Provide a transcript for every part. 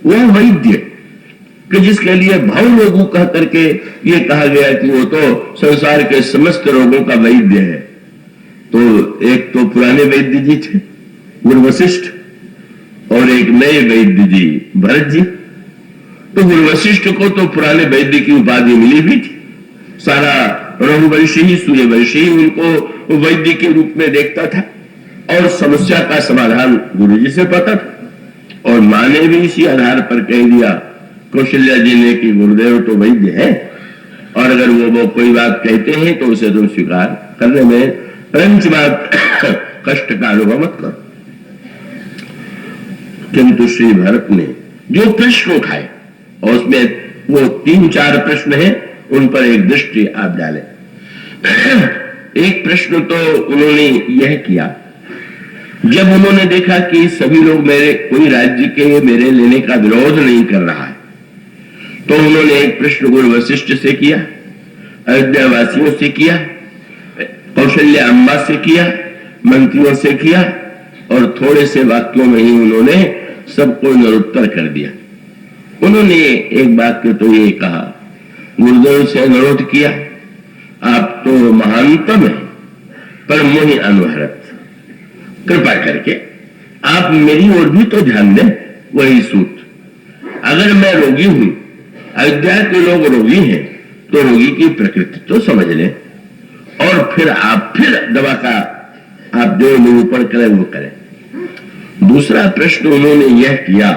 वो वैद्य कि जिसके लिए भव रोगों कह करके ये कहा गया कि वो तो संसार के समस्त रोगों का वैद्य है। तो एक तो पुराने वैद्य जी थे गुरु वशिष्ठ, और एक नए वैद्य जी भरत जी। तो गुरु वशिष्ठ को तो पुराने वैद्य की उपाधि मिली हुई थी, सारा रघुवंशी ही सूर्यवंशी ही उनको वैद्य के रूप में देखता था, और समस्या का समाधान गुरु जी से पता था। और मां ने भी इसी आधार पर कह दिया कौशल्या जी ने कि गुरुदेव तो वैद्य है, और अगर वो कोई बात कहते हैं तो उसे तुम स्वीकार करने में रंच बात कष्ट का अनुभव मत करो। किंतु श्री भरत ने जो प्रश्न उठाए, और उसमें वो 3-4 प्रश्न हैं, उन पर एक दृष्टि आप डालें। एक प्रश्न तो उन्होंने यह किया, जब उन्होंने देखा कि सभी लोग मेरे कोई राज्य के मेरे लेने का विरोध नहीं कर रहा है, तो उन्होंने एक प्रश्न गुरु वशिष्ठ से किया, अयोध्या वासियों से किया, कौशल्या अम्बा से किया, मंत्रियों से किया, और थोड़े से वाक्यों में ही उन्होंने सबको निरुत्तर कर दिया। उन्होंने एक वाक्य तो ये कहा, गुरुदेव से अनुरोध किया, आप तो महानतम है पर मोहि अनुहरत, कृपा करके आप मेरी ओर भी तो ध्यान दें। वही सूत, अगर मैं रोगी हूं, अयोध्या के लोग रोगी हैं, तो रोगी की प्रकृति तो समझ लें, और फिर आप फिर दवा का आप जो निरूपण करें वो करें। दूसरा प्रश्न उन्होंने यह किया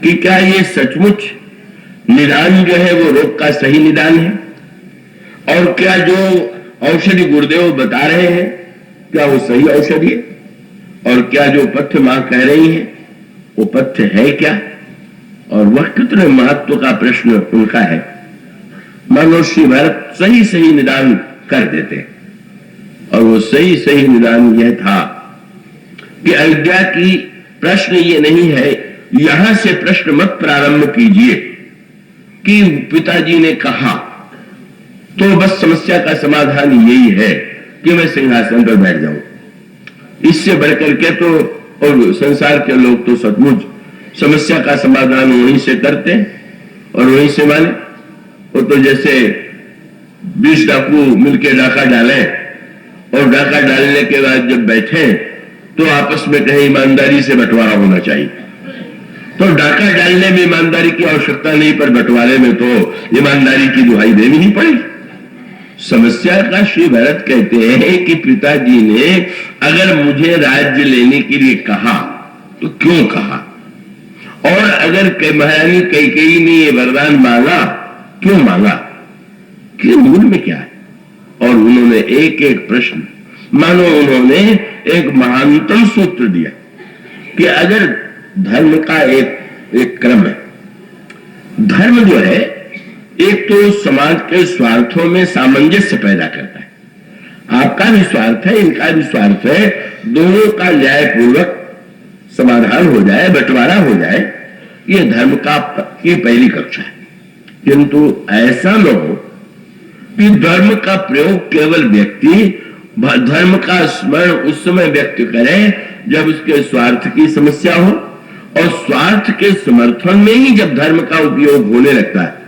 कि क्या ये सचमुच निदान जो है वो रोग का सही निदान है, और क्या जो औषधि गुरुदेव बता रहे हैं क्या वो सही औषधि है, और क्या जो पथ्य मां कह रही है वो पथ्य है क्या, और वह कितने महत्व का प्रश्न उनका है। मानो श्री भरत सही सही निदान कर देते, और वो सही सही निदान यह था कि अयोध्या की प्रश्न ये नहीं है, यहां से प्रश्न मत प्रारंभ कीजिए कि पिताजी ने कहा तो बस समस्या का समाधान यही है कि मैं सिंहासन पर बैठ जाऊं। इससे बढ़कर के तो, और संसार के लोग तो सचमुच समस्या का समाधान वहीं से करते और वहीं से माने। वो तो जैसे 20 डाकू मिलकर डाका डाले, और डाका डालने के बाद जब बैठे तो आपस में कहीं ईमानदारी से बंटवारा होना चाहिए। तो डाका डालने में ईमानदारी की आवश्यकता नहीं, पर बंटवारे में तो ईमानदारी की दुहाई देनी ही पड़ेगी। समस्या का श्री भरत कहते हैं कि पिताजी ने अगर मुझे राज्य लेने के लिए कहा तो क्यों कहा, और अगर महारानी कैकेयी ने ये वरदान मांगा क्यों मांगा, कि मूल में क्या है। और उन्होंने एक एक प्रश्न, मानो उन्होंने एक महानतम सूत्र दिया कि अगर धर्म का एक क्रम है, धर्म जो है एक तो समाज के स्वार्थों में सामंजस्य पैदा करता है, आपका भी स्वार्थ है, इनका भी स्वार्थ है, दोनों का न्यायपूर्वक समाधान हो जाए, बंटवारा हो जाए, ये धर्म का की पहली कक्षा है। किंतु ऐसा न हो कि धर्म का प्रयोग केवल व्यक्ति धर्म का स्मरण उस समय व्यक्त करे जब उसके स्वार्थ की समस्या हो, और स्वार्थ के समर्थन में ही जब धर्म का उपयोग होने लगता है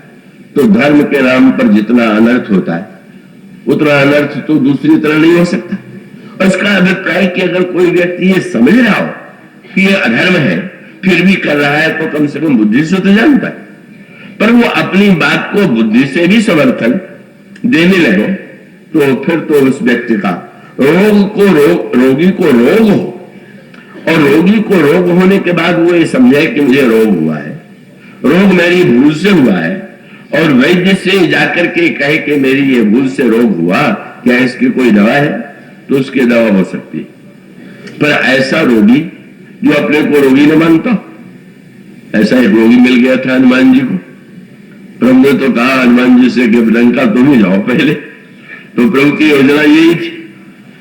तो धर्म के नाम पर जितना अनर्थ होता है उतना अनर्थ तो दूसरी तरह नहीं हो सकता। और इसका अभिप्राय कि अगर कोई व्यक्ति ये समझ रहा हो कि ये अधर्म है फिर भी कर रहा है तो कम से कम बुद्धि से तो जानता है, पर वो अपनी बात को बुद्धि से भी समर्थन देने लगे तो फिर तो उस व्यक्ति का रोगी को रोग हो, और रोगी को रोग होने के बाद वो ये समझे कि मुझे रोग हुआ है, रोग मेरी भूल से हुआ है, और वैद्य से जाकर के कहे कि मेरी ये भूल से रोग हुआ, क्या इसकी कोई दवा है, तो उसकी दवा हो सकती है। पर ऐसा रोगी जो अपने को रोगी न मानता, ऐसा एक रोगी मिल गया था हनुमान जी को। प्रभु ने तो कहा हनुमान जी से कि लंका तुम ही जाओ पहले, तो प्रभु की योजना यही थी,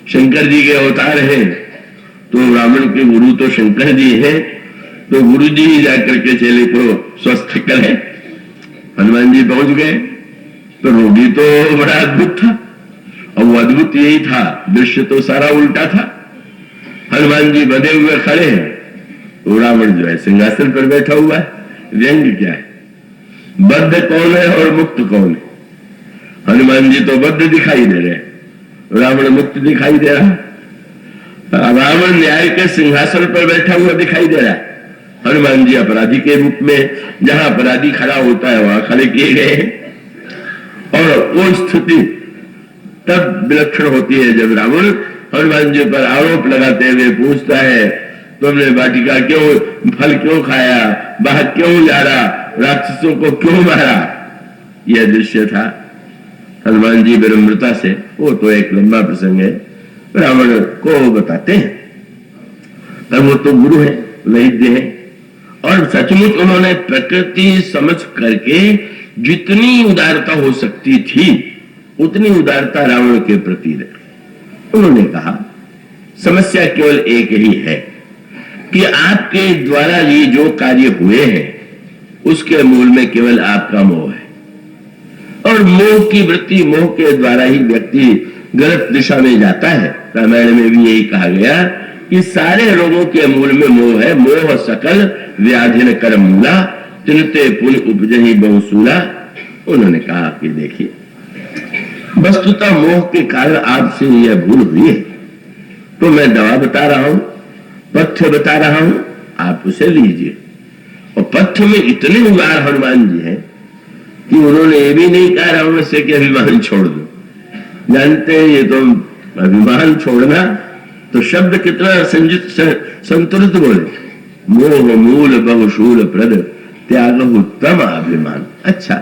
शंकर जी के अवतार है तो ब्राह्मण के गुरु तो शंकर जी है, तो गुरु जी ही जाकर के चेले को स्वस्थ करे। हनुमान जी पहुंच गए तो रोगी तो बड़ा अद्भुत था, और वो अद्भुत यही था, दृश्य तो सारा उल्टा था। हनुमान जी बंधे हुए खड़े हैं वो रावण जो है सिंहासन पर बैठा हुआ है। व्यंग क्या है? बद्ध कौन है और मुक्त कौन है? हनुमान जी तो बद्ध दिखाई दे रहे हैं, रावण मुक्त दिखाई दे रहा है। रावण न्याय के सिंहासन पर बैठा हुआ दिखाई दे रहा है, हनुमान जी अपराधी के रूप में जहां अपराधी खड़ा होता है वहां खड़े किए गए। और वो स्थिति तब विलक्षण होती है जब रावण हनुमान जी पर आरोप लगाते हुए पूछता है, तुमने वाटिका क्यों, फल क्यों खाया, बाहर क्यों जा रहा, राक्षसों को क्यों मारा? यह दृश्य था। हनुमान जी विनम्रता से, वो तो एक लंबा प्रसंग है, रावण को बताते हैं, पर वो तो गुरु है, वैद्य है, और सचमुच उन्होंने प्रकृति समझ करके जितनी उदारता हो सकती थी उतनी उदारता रावण के प्रति रखी। उन्होंने कहा समस्या केवल एक ही है कि आपके द्वारा ये जो कार्य हुए हैं उसके मूल में केवल आपका मोह है, और मोह की वृत्ति, मोह के द्वारा ही व्यक्ति गलत दिशा में जाता है। रामायण में भी यही कहा गया कि सारे रोगों के मूल में मोह है। मोह सकल व्याधिन कर मूला, तिनते पुण्य उपजहि बहुसूला। उन्होंने कहा कि देखिए, वस्तुतः मोह के कारण आपसे यह भूल हुई है, तो मैं दवा बता रहा हूं, पथ्य बता रहा हूं, आप उसे लीजिए। और पथ्य में इतने उदार हनुमान जी हैं कि उन्होंने ये भी नहीं कहा रावण से कि अभिमान छोड़ दो। जानते हैं ये तो अभिमान छोड़ना तो शब्द कितना संतुलित बोले, मोह मूल बहुशूल प्रद त्याग उत्तम अभिमान। अच्छा,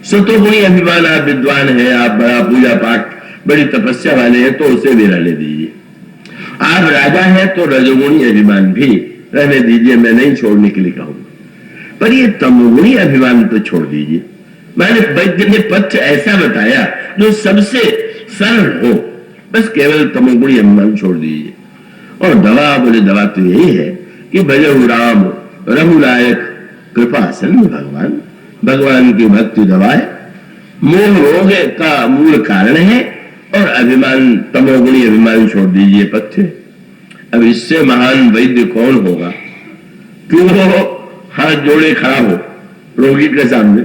सतोगुणी अभिमान, आप विद्वान हैं, आप बड़ा पूजा पाठ, बड़ी तपस्या वाले हैं, तो उसे भी रहने दीजिए। आप राजा हैं तो रजोगुणी अभिमान भी रहने दीजिए, मैं नहीं छोड़ने के लिए कहूंगा, पर ये तमोगुणी अभिमान तो छोड़ दीजिए। मैंने वैद्य ने पथ्य ऐसा बताया जो सबसे सरल हो, बस केवल तमोगुणी अभिमान छोड़ दीजिए। और दवा बोले, दवा तो यही है कि भजहु राम रघुनायक कृपासन भगवान, भगवान की भक्ति दवा है। मोह रोग का मूल कारण है, और अभिमान, तमोगुणी अभिमान छोड़ दीजिए पथ्य। अब इससे महान वैद्य कौन होगा? क्यों हो हाथ जोड़े खड़ा हो रोगी के सामने?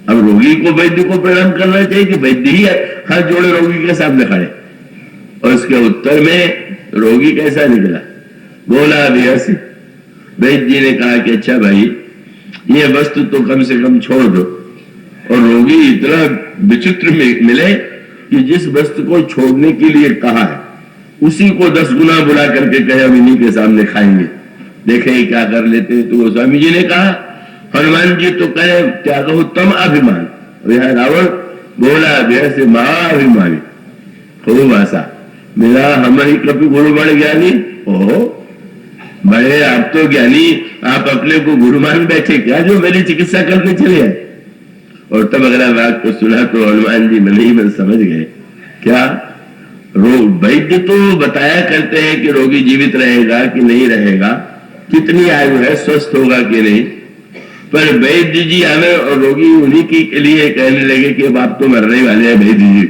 अब रोगी को वैद्य को प्रणाम करना चाहिए कि वैद्य ही हाथ जोड़े रोगी के सामने खड़े? और उसके उत्तर में रोगी कैसा निकला? बोला भी ऐसे। वैद्य जी ने कहा कि अच्छा भाई, ये वस्तु तो कम से कम छोड़ दो। और रोगी इतना विचित्र मिले कि जिस वस्तु को छोड़ने के लिए कहा है उसी को 10 गुना बुला करके कहे हम इन्हीं के सामने खाएंगे, देखें क्या कर लेते हैं। तो स्वामी जी ने कहा, हनुमान जी तो कहे त्याग उत्तम अभिमान, यह रावण बोला वैसे महाअभिमानी खूब आशा मेरा हम ही कभी गुरु बड़े ज्ञानी। ओहो बड़े आप तो ज्ञानी, आप अपने को गुरु मान बैठे क्या, जो मेरी चिकित्सा करने चले आए? और तब अगला बात को सुना तो हनुमान जी मन ही मन समझ गए क्या, रोग वैद्य तो बताया करते हैं कि रोगी जीवित रहेगा कि नहीं रहेगा, कितनी आयु है, स्वस्थ होगा कि नहीं, पर वैद्य जी आवे और रोगी उन्हीं के लिए कहने लगे कि अब आप तो मरने वाले हैं वैद्य जी।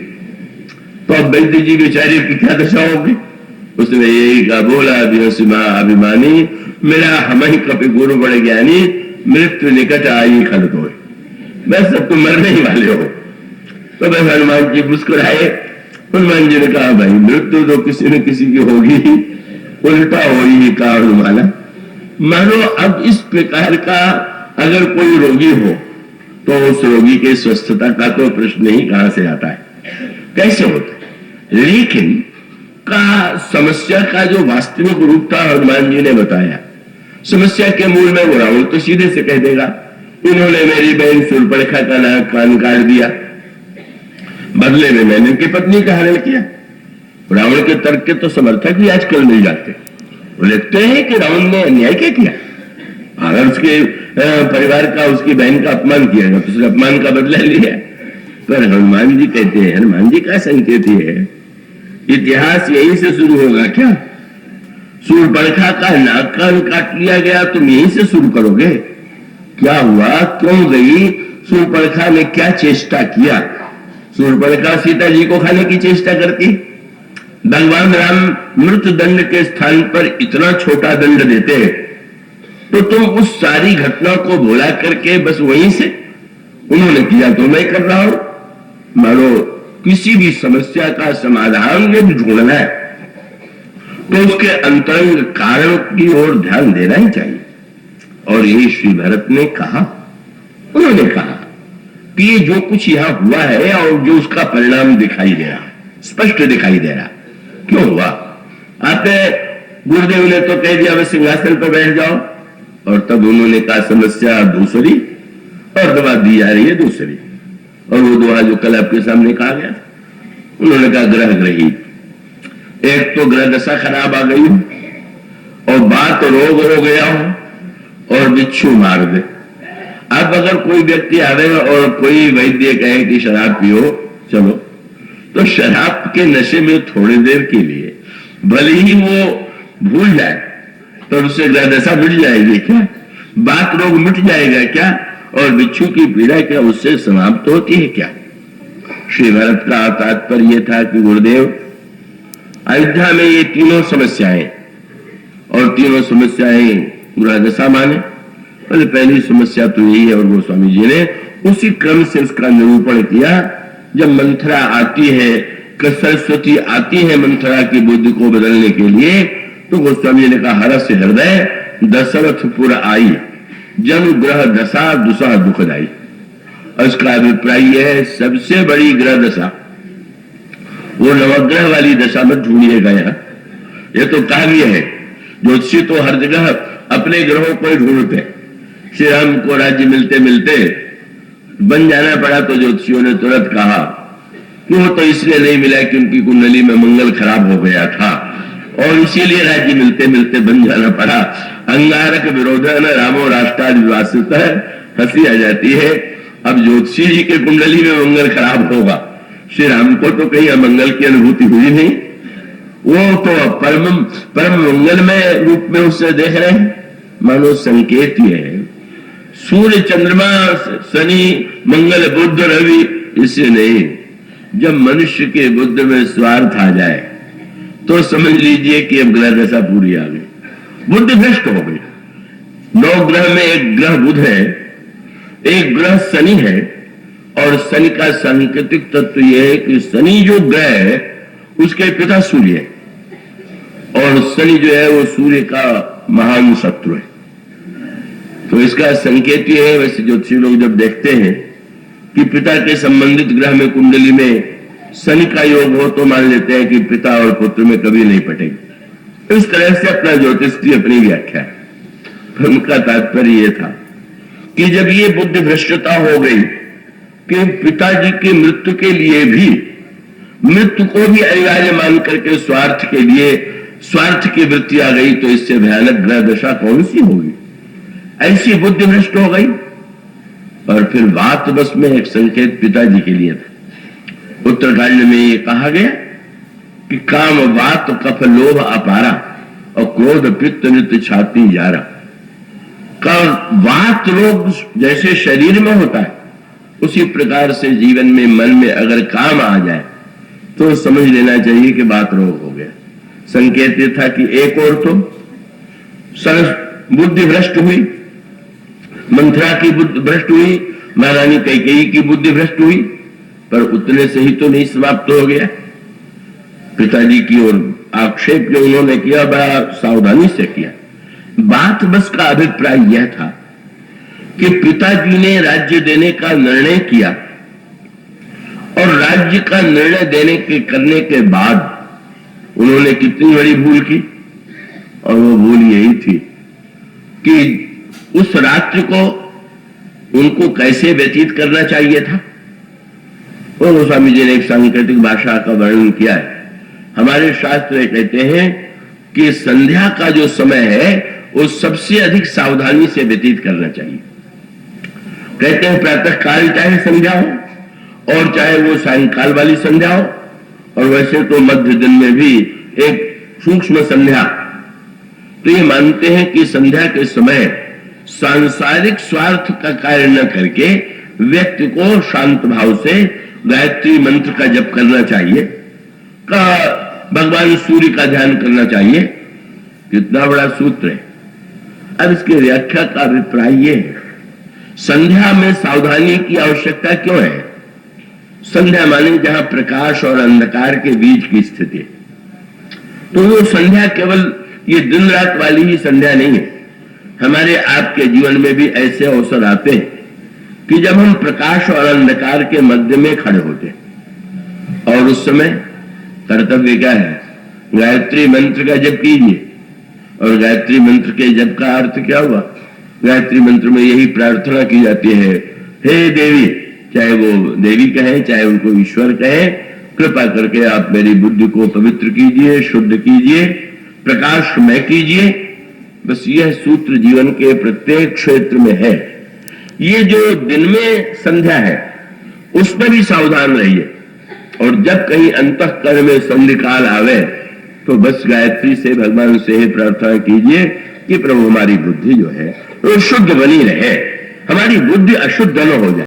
तो अब वैद्य जी बेचारे की क्या दशा होगी? उसने यही कहा, बोला अभिमानी मेरा हम ही कपि गुरु बड़े ज्ञानी, मृत्यु निकट आई खल तो, बस अब तुम मरने ही वाले हो। तो बस हनुमान जी मुस्कुराए। हनुमान जी ने कहा, भाई मृत्यु तो किसी न किसी की होगी, उल्टा हो ही कहा हनुमाना। मानो अब इस प्रकार का अगर कोई रोगी हो तो उस रोगी के स्वस्थता का तो प्रश्न ही कहां से आता है, कैसे होता है? लेकिन का समस्या का जो वास्तविक रूप था हनुमान जी ने बताया। समस्या के मूल में वो रावण तो सीधे से कह देगा, इन्होंने मेरी बहन शूर्पणखा का नाक कान काट दिया, बदले में मैंने उनकी पत्नी का हरण किया। रावण के तर्क के तो समर्थक भी आजकल मिल जाते, वो लिखते हैं कि रावण ने अन्याय क्या किया, अगर उसके परिवार का, उसकी बहन का अपमान किया तो उसने अपमान का बदला लिया। पर हनुमान जी कहते हैं, हनुमान जी का संकेत ये है, इतिहास यहीं से शुरू होगा क्या? शूर्पणखा का नाक कान काट लिया गया, तुम यहीं से शुरू करोगे? क्या हुआ, क्यों गई शूर्पणखा ने, क्या चेष्टा किया? शूर्पणखा सीता जी को खाने की चेष्टा करती, भगवान राम मृत्यु दंड के स्थान पर इतना छोटा दंड देते तो तुम उस सारी घटना को भुला करके बस वहीं से उन्होंने किया तो मैं कर रहा हूं। मानो किसी भी समस्या का समाधान यदि ढूंढना है तो उसके अंतरंग कारण की ओर ध्यान देना ही चाहिए। और यही श्री भरत ने कहा। उन्होंने कहा कि ये जो कुछ यहां हुआ है और जो उसका परिणाम दिखाई दे रहा, स्पष्ट दिखाई दे रहा, क्यों हुआ? आपने गुरुदेव ने तो कह दिया बस सिंहासन पर बैठ जाओ, और तब उन्होंने कहा समस्या दूसरी और दवा दी जा रही है दूसरी। और वो दवा जो कल आपके सामने कहा गया, उन्होंने कहा ग्रह ग्रहित। एक तो ग्रह दशा खराब आ गई और बात रोग हो गया हो और बिच्छू मार दे। अब अगर कोई व्यक्ति आवे और कोई वैद्य कहे कि शराब पियो, चलो, तो शराब के नशे में थोड़ी देर के लिए भले ही वो भूल जाए तो उससे ग्रह दशा मिट जाएगी क्या? बात रोग मिट जाएगा क्या? और बिच्छू की पीड़ा क्या उससे समाप्त होती है क्या? श्री भरत का तात्पर्य यह था कि गुरुदेव अयोध्या में ये तीनों समस्याएं, और तीनों समस्याएं ग्रह दशा माने। पहली समस्या तो यही है, और गोस्वामी जी ने उसी क्रम से उसका निरूपण किया। जब मंथरा आती है, सरस्वती आती है मंथरा की बुद्धि को बदलने के लिए, तो गोस्वामी जी ने कहा हरस हृदय दशरथपुर आई, जन ग्रह दशा दुसह दुखदाई। उसका अभिप्राय यह है सबसे बड़ी ग्रह दशा वो नवग्रह वाली दशा में ढूंढिएगा। ये तो काव्य है। ज्योतिषी तो हर जगह अपने ग्रहों को ही ढूंढते। श्री राम को राज्य मिलते मिलते बन जाना पड़ा, तो ज्योतिषियों ने तुरंत कहा कि वो तो इसलिए नहीं मिला कि उनकी कुंडली में मंगल खराब हो गया था, और इसीलिए राज्य मिलते मिलते बन जाना पड़ा। अंगारक विरोधन रामो राष्ट्राद विवासित है, हंसी आ जाती है। अब ज्योतिषी जी के कुंडली में मंगल खराब होगा, श्री राम को तो कहीं अमंगल की अनुभूति हुई नहीं। वो तो परम मंगल में रूप में उससे देख रहे हैं। मानो संकेत ये है सूर्य चंद्रमा शनि मंगल बुध रवि, इससे नहीं। जब मनुष्य के बुद्ध में स्वार्थ आ जाए तो समझ लीजिए कि अब ग्रह दशा पूरी आ गई, बुद्धि भ्रष्ट हो गई। 9 ग्रह में एक ग्रह बुध है, एक ग्रह शनि है, और शनि का सांकेतिक तत्व यह है कि शनि जो ग्रह है उसके पिता सूर्य है, और शनि जो है वो सूर्य का महान शत्रु है। तो इसका संकेत यह है, वैसे ज्योतिषी लोग जब देखते हैं कि पिता के संबंधित ग्रह में कुंडली में शनि का योग हो तो मान लेते हैं कि पिता और पुत्र में कभी नहीं पटेगी। इस तरह से अपना ज्योतिष की अपनी व्याख्या है। उनका तात्पर्य यह था कि जब ये बुद्धि भ्रष्टता हो गई कि पिताजी की मृत्यु के लिए भी, मृत्यु को भी अनिवार्य मान करके स्वार्थ के लिए स्वार्थ की वृत्ति आ गई, तो इससे भयानक ग्रह दशा कौन सी होगी? ऐसी बुद्धि भ्रष्ट हो गई। और फिर बात बस में एक संकेत पिताजी के लिए था। उत्तरकांड में ये कहा गया कि काम वात कफ लोभ अपारा और क्रोध पित्त नित्य छाती जारा। का वात रोग जैसे शरीर में होता है, उसी प्रकार से जीवन में मन में अगर काम आ जाए तो समझ लेना चाहिए कि बात रोग हो गया। संकेत ये था कि एक और तो बुद्धि भ्रष्ट हुई, मंथरा की बुद्धि भ्रष्ट हुई, महारानी कैकेयी की बुद्धि भ्रष्ट हुई, पर उतने से ही तो नहीं समाप्त हो गया। पिताजी की ओर आक्षेप जो उन्होंने किया बड़ा सावधानी से किया। बात बस का अभिप्राय यह था कि पिताजी ने राज्य देने का निर्णय किया, और राज्य का निर्णय देने के करने के बाद उन्होंने कितनी बड़ी भूल की। और वो भूल यही थी कि उस रात्रि को उनको कैसे व्यतीत करना चाहिए था। और गोस्वामी जी ने एक सांकेतिक भाषा का वर्णन किया है। हमारे शास्त्र कहते हैं कि संध्या का जो समय है वो सबसे अधिक सावधानी से व्यतीत करना चाहिए। कहते हैं प्रातः काल चाहे संध्या हो और चाहे वो सायंकाल वाली संध्या हो, और वैसे तो मध्य दिन में भी एक सूक्ष्म संध्या। तो ये मानते हैं कि संध्या के समय सांसारिक स्वार्थ का कार्य न करके व्यक्ति को शांत भाव से गायत्री मंत्र का जप करना चाहिए, का भगवान सूर्य का ध्यान करना चाहिए। कितना बड़ा सूत्र है। अब इसकी व्याख्या का अभिप्राय ये है, संध्या में सावधानी की आवश्यकता क्यों है? संध्या माने जहां प्रकाश और अंधकार के बीच की स्थिति। तो वो संध्या केवल ये दिन रात वाली ही संध्या नहीं है। हमारे आपके जीवन में भी ऐसे अवसर आते हैं कि जब हम प्रकाश और अंधकार के मध्य में खड़े होते हैं और उस समय कर्तव्य क्या है? गायत्री मंत्र का जप कीजिए। और गायत्री मंत्र के जप का अर्थ क्या हुआ? गायत्री मंत्र में यही प्रार्थना की जाती है, हे देवी, चाहे वो देवी कहे चाहे उनको ईश्वर कहे, कृपा करके आप मेरी बुद्धि को पवित्र कीजिए, शुद्ध कीजिए, प्रकाशमय कीजिए। बस यह सूत्र जीवन के प्रत्येक क्षेत्र में है। ये जो दिन में संध्या है उस पर भी सावधान रहिए, और जब कहीं अंतःकरण में संधि काल आवे तो बस गायत्री से भगवान से ही प्रार्थना कीजिए कि प्रभु हमारी बुद्धि जो है वो शुद्ध बनी रहे, हमारी बुद्धि अशुद्ध न हो जाए।